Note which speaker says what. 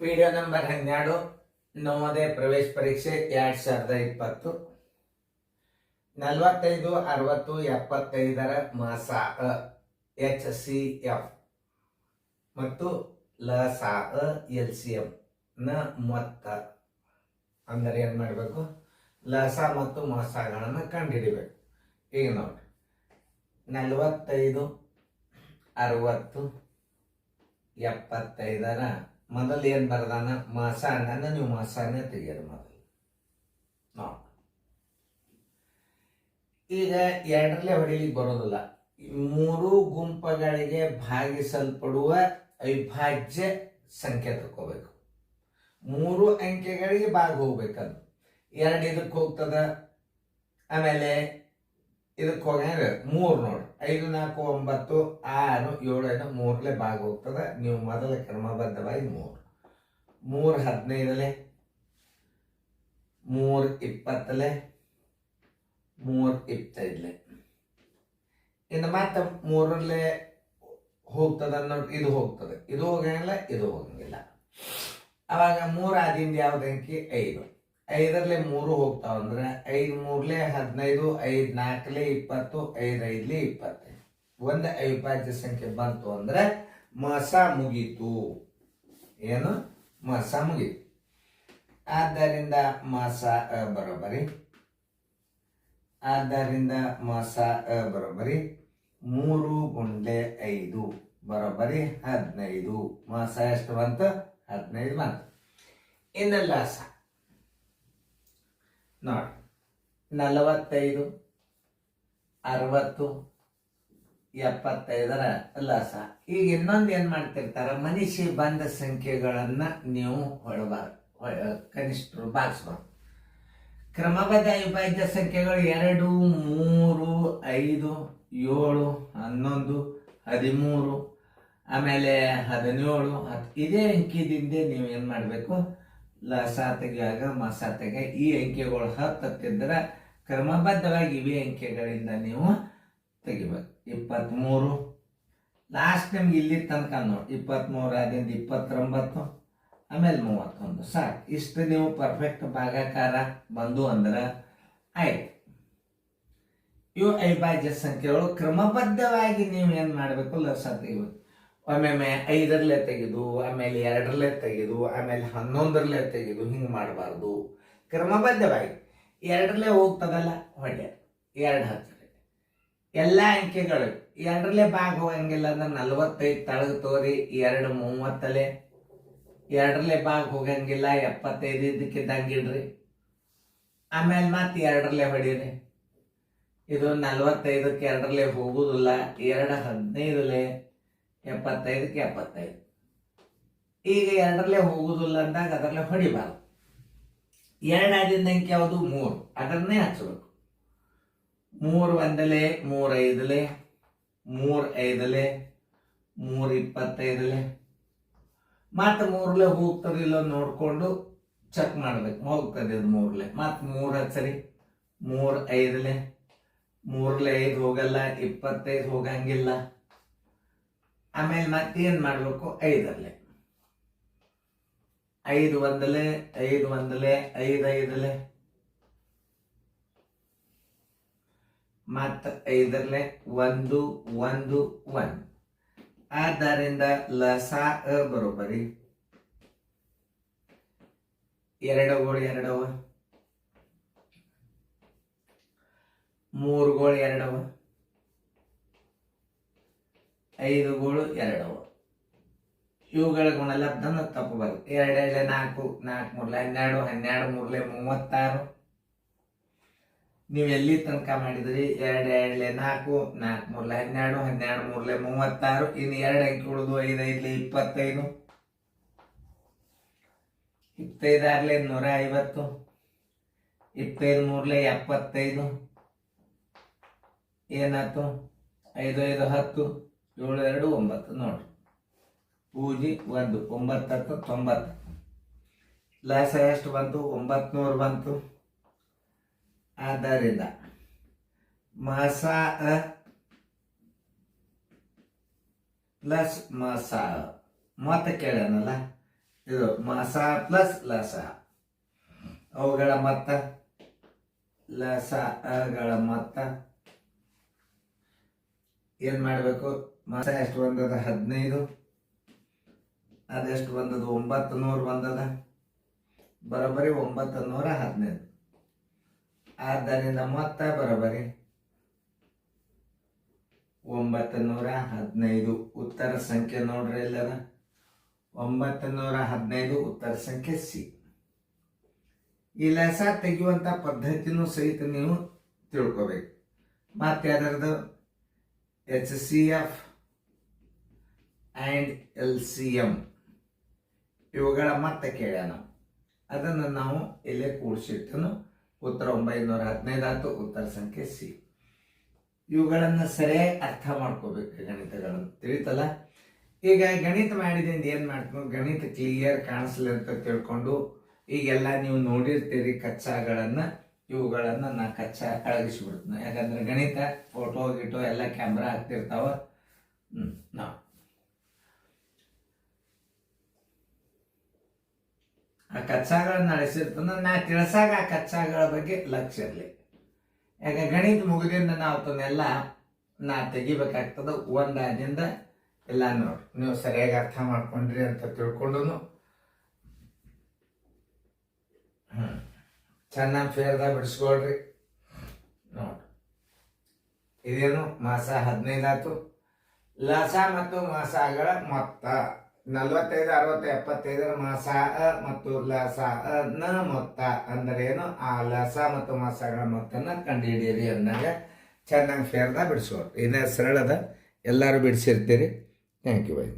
Speaker 1: Video number 12 Navodaya ಪ್ರವೇಶ ಪರೀಕ್ಷೆ 2020 45 60 75ರ ಮಾಸ HCF ಮತ್ತು ಲಸಾ LCM ನ ಮೊತ್ತ ಅಂದರೆ ಏನು ಮಾಡಬೇಕು? ಲಸಾ ಮತ್ತು ಮೊಸಗಳನ್ನು ಕಂಡುಹಿಡಿಬೇಕು. ಈಗ ನೋಡಿ 45 60 75ರ ಮೊದಲು ಏನು ಬರ್ದಾನ? ಮಾಸ ಅಣ್ಣ, ನೀವು ಮಾಸನೇ ತೆಗಿಯೋದು ಮೊದಲು ನೋಡಿ. ಈಗ ಎರಡರಲ್ಲೇ ಹೊಡಿಲಿಕ್ಕೆ ಬರೋದಿಲ್ಲ. ಮೂರು ಗುಂಪುಗಳಿಗೆ ಭಾಗಿಸಲ್ಪಡುವ ಅವಿಭಾಜ್ಯ ಸಂಖ್ಯೆ ತಗೋಬೇಕು. 3 ಅಂಕೆಗಳಿಗೆ ಭಾಗ ಹೋಗ್ಬೇಕದು. 2 ಇದಕ್ಕೆ ಹೋಗ್ತದ, ಆಮೇಲೆ ಇದಕ್ಕೆ ಹೋಗ್ಯಾರ 3 ನೋಡಿ. 5 4 9 6 7 3 ಭಾಗ ಹೋಗ್ತದ. ನೀವು ಮೊದಲ ಕ್ರಮಬದ್ಧವಾಗಿ 3 15 3 20 3 25 ಇನ್ನು ಮತ್ತೆ 3ರಲ್ಲೇ ಹೋಗ್ತದ ನೋಡಿ. ಇದು ಹೋಗ್ತದೆ, ಇದು ಹೋಗಂಗಿಲ್ಲ, ಇದು ಹೋಗಂಗಿಲ್ಲ. ಅವಾಗ 3 ಆದಿಂದ ಯಾವ್ದು ಅಂಕಿ? 5. 5ರಲ್ಲೇ 3 ಹೋಗ್ತಾವ ಅಂದ್ರೆ 5 3 15, 5 4 20, 5 5 25. ಒಂದು ಅವಿಭಾಜ್ಯ ಸಂಖ್ಯೆ ಬಂತು ಅಂದ್ರೆ ಮಾಸ ಮುಗೀತು. ಏನು? ಮಾಸ ಮುಗೀತು. ಆದ್ದರಿಂದ ಮಾಸ ಬರೋಬರಿ. ಆದ್ದರಿಂದ ಮಾಸ ಬರೋಬರಿ 3 × 5 ಬರೋಬರಿ 15. ಮಾಸ ಎಷ್ಟು ಬಂತು? 15 ಬಂತು. ಇನ್ನು ಲಾಸ ನೋಡಿ 45 60 75ರ ಲಾಸ. ಈಗ ಇನ್ನೊಂದು ಏನ್ ಮಾಡ್ತಿರ್ತಾರ, ಮನುಷ್ಯ ಬಂದ ಸಂಖ್ಯೆಗಳನ್ನ ನೀವು ಕನಿಷ್ಠರು ಭಾಗಿಸ್ಬಾರ್ದು. ಕ್ರಮಬದ್ಧ ಅವಿಭಾಜ್ಯ ಸಂಖ್ಯೆಗಳು 2 3 5 7 11 13 ಆಮೇಲೆ 17 10 ಇದೇ ಅಂಕಿದಿಂದ ನೀವು ಏನ್ ಮಾಡ್ಬೇಕು? ಲಸ ತೆಗಿಯಾಗ ಮಸ ತೆಗ ಈ ಅಂಕೆಗಳು 10 ಹತ್ತಿದ್ರೆ ಕ್ರಮಬದ್ಧವಾಗಿ ಇವೇ ಅಂಕೆಗಳಿಂದ ನೀವು ತೆಗಿಬೇಕು. 23 ಲಾಸ್ಟ್ ನಿಮ್ಗೆ ಇಲ್ಲಿ ತನಕ ನೋಡಿ. 23 ಆದಿಂದ 29 ಆಮೇಲೆ 31 ಸಾಕು. ಇಷ್ಟು ನೀವು ಪರ್ಫೆಕ್ಟ್ ಭಾಗಾಕಾರ ಬಂದು ಅಂದ್ರೆ ಆಯ್ತು. ಇವು ಅವಿಭಾಜ್ಯ ಸಂಖ್ಯೆಗಳು. ಕ್ರಮಬದ್ಧವಾಗಿ ನೀವು ಏನ್ ಮಾಡ್ಬೇಕು? ಲಸ ತೆಗಿಬೇಕು. ಒಮ್ಮೆ 5ರಲ್ಲೇ ತೆಗೆದು, ಆಮೇಲೆ 2ರಲ್ಲೇ ತೆಗೆದು, ಆಮೇಲೆ 11ರಲ್ಲೇ ತೆಗೆದು, ಹಿಂಗೆ ಮಾಡಬಾರ್ದು. ಕ್ರಮಬದ್ಧವಾಗಿ 2ರಲ್ಲೇ ಹೋಗ್ತದಲ್ಲ ಹೊಡೆ 2 ಹತ್ತಿರ ಎಲ್ಲ ಅಂಕೆಗಳು 2ರಲ್ಲೇ ಭಾಗ ಹೋಗಂಗಿಲ್ಲ ಅಂದ್ರೆ 45 ತಳಗ ತೋರಿ 2 30 2ರಲ್ಲೇ ಭಾಗ ಹೋಗಂಗಿಲ್ಲ 75 ಇದಕ್ಕಿದ್ದಂಗಿಡ್ರಿ. ಆಮೇಲೆ ಮತ್ತೆ 2ರಲ್ಲೇ ಹೊಡೀರಿ. ಇದು 45ಕ್ಕೆ 2ರಲ್ಲೇ ಹೋಗುದಿಲ್ಲ. 2 15 75ಕ್ಕೆ 75. ಈಗ 2ರಲ್ಲೇ ಹೋಗುದಿಲ್ಲ ಅಂದಾಗ ಅದರಲ್ಲೇ ಹೊಡಿಬಾರ್ದು. 2 ಆದಿಂದ ಅಂಕೆ ಯಾವುದು? 3. ಅದನ್ನೇ ಹಚ್ಚಬೇಕು. 3 1 3 5 3 5 3 25 ಮತ್ತೆ 3ರಲ್ಲೇ ಹೋಗ್ತದಿಲ್ಲ ನೋಡ್ಕೊಂಡು ಚೆಕ್ ಮಾಡ್ಬೇಕು. ಹೋಗ್ತದೆ ಇದು 3ರಲ್ಲೇ. ಮತ್ತೆ 3 ಹಚ್ಚರಿ. 3 5 3ರಲ್ಲೇ 5 ಹೋಗಲ್ಲ, 25 ಹೋಗಂಗಿಲ್ಲ. ಆಮೇಲೆ ಮತ್ತೆ ಏನ್ ಮಾಡ್ಬೇಕು? 5ರಲ್ಲೇ 5 1 5 1 5 5 ಮತ್ತ 5ರಲ್ಲೇ 1 1 1. ಆದ್ದರಿಂದ ಲಸ ಬರೋಬರಿ 2 ಗೋಳು 2 3 ಗೋಳು 2 5 ಗೋಳು 2. ಇವುಗಳ ಗುಣಲಬ್ಧನ ತಪ್ಪಬಾರದು. 2 2 4 4 3 12 12 3 36. ನೀವು ಎಲ್ಲಿ ತನಕ ಮಾಡಿದ್ರಿ? 2 2 4 4 3 12 12 3 36. ಇನ್ನು 2 ಅಂಕಿ ಉಳಿದು 5 5 25 25 150 25 3 75. ಏನಾಯ್ತು? 5 5 10 7 2 9 ನೋಡ್ರಿ. ಪೂಜಿ 1 9 10 90. ಲಾಸ ಎಷ್ಟು ಬಂತು? 900 ಬಂತು. ಆದ್ದರಿಂದ ಮಾಸ ಪ್ಲಸ್ ಮಾಸ ಮೊತ್ತ ಕೇಳ್ಯಾನಲ್ಲ, ಇದು ಮಾಸ ಪ್ಲಸ್ ಲಸ, ಅವುಗಳ ಮೊತ್ತ ಲಸ ಅಗಳ ಮೊತ್ತ ಏನ್ ಮಾಡಬೇಕು? ಮಾಸ ಎಷ್ಟು ಬಂದದ? 15. ಅದೆಷ್ಟು ಬಂದದ? 900 ಬಂದದ. ಬರೋಬ್ಬರಿ 915. ಆದ್ದರಿಂದ ಮೊತ್ತ ಬರೋಬ್ಬರಿ 915. ಉತ್ತರ ಸಂಖ್ಯೆ ನೋಡ್ರಿ ಎಲ್ಲದ 915 ಉತ್ತರ ಸಂಖ್ಯೆ ಸಿ. ಈ ಲಸ ತೆಗೆಯುವಂತ ಪದ್ಧತಿನೂ ಸಹಿತ ನೀವು ತಿಳ್ಕೋಬೇಕು. ಮತ್ತೆ ಅದರದ್ದು HCF ಆ್ಯಂಡ್ LCM ಇವುಗಳ ಮೊತ್ತ ಕೇಳ್ಯಾನ. ಅದನ್ನು ನಾವು ಇಲ್ಲೇ ಕೂಡಿಸಿಟ್ಟನು. ಉತ್ತರ 915 ಆಯ್ತು. ಉತ್ತರ ಸಂಖ್ಯೆ ಸಿ. ಇವುಗಳನ್ನು ಸರಿಯಾಗಿ ಅರ್ಥ ಮಾಡ್ಕೋಬೇಕು ಗಣಿತಗಳನ್ನು. ತಿಳಿತಲ್ಲ? ಈಗ ಗಣಿತ ಮಾಡಿದಿಂದ ಏನು ಮಾಡ್ತೀವಿ? ಗಣಿತ ಕ್ಲಿಯರ್ ಕಾಣಿಸ್ಲಿ ಅಂತ ತಿಳ್ಕೊಂಡು ಈಗೆಲ್ಲ ನೀವು ನೋಡಿರ್ತೀರಿ ಕಚ್ಚಾಗಳನ್ನು. ಇವುಗಳನ್ನು ನಾ ಕಚ್ಚಾ ಅಳಗಿಸ್ಬಿಡ್ತೀನಿ. ಯಾಕಂದ್ರೆ ಗಣಿತ ಫೋಟೋ ಗಿಟೋ ಎಲ್ಲ ಕ್ಯಾಮ್ರಾ ಹಾಕ್ತಿರ್ತಾವ. ನಾವು ಆ ಕಚ್ಚಾಗಳನ್ನು ಅಳಿಸಿರ್ತಾನ. ನಾ ತಿಳಿಸಾಗ ಆ ಕಚ್ಚಾಗಳ ಬಗ್ಗೆ ಲಕ್ಷ್ಯ ಇರಲಿ. ಯಾಕೆ ಗಣಿತ ಮುಗಿದಿಂದ ನಾವು ಅದನ್ನೆಲ್ಲ ನಾ ತೆಗಿಬೇಕಾಗ್ತದ. ಒಂದಾದಿಂದ ಎಲ್ಲ ನೋಡಿ ನೀವು ಸರಿಯಾಗಿ ಅರ್ಥ ಮಾಡ್ಕೊಂಡ್ರಿ ಅಂತ ತಿಳ್ಕೊಂಡು ಚೆನ್ನಾಗಿ ಫೇರ್ದಾಗ ಬಿಡಿಸ್ಕೊಳ್ರಿ. ನೋಡ್ರಿ ಇದೇನು ಮಾಸ 15 ಆಯ್ತು. ಲಸ ಮತ್ತು ಮಾಸಗಳ ಮೊತ್ತ 45, 60, 75 ಮಾಸ ಮತ್ತು ಲಸ ನ ಮೊತ್ತ ಅಂದ್ರೆ ಏನು? ಆ ಲಸ ಮತ್ತು ಮಾಸಗಳ ಮೊತ್ತನ ಕಂಡುಹಿಡಿಯಿರಿ ಅಂದಾಗ ಚೆನ್ನಾಗಿ ಫೇರ್ದಾಗ ಬಿಡಿಸ್ಕೊಳ್ರಿ. ಇದೇ ಸರಳದ, ಎಲ್ಲರೂ ಬಿಡಿಸಿರ್ತೀರಿ. Thank you by.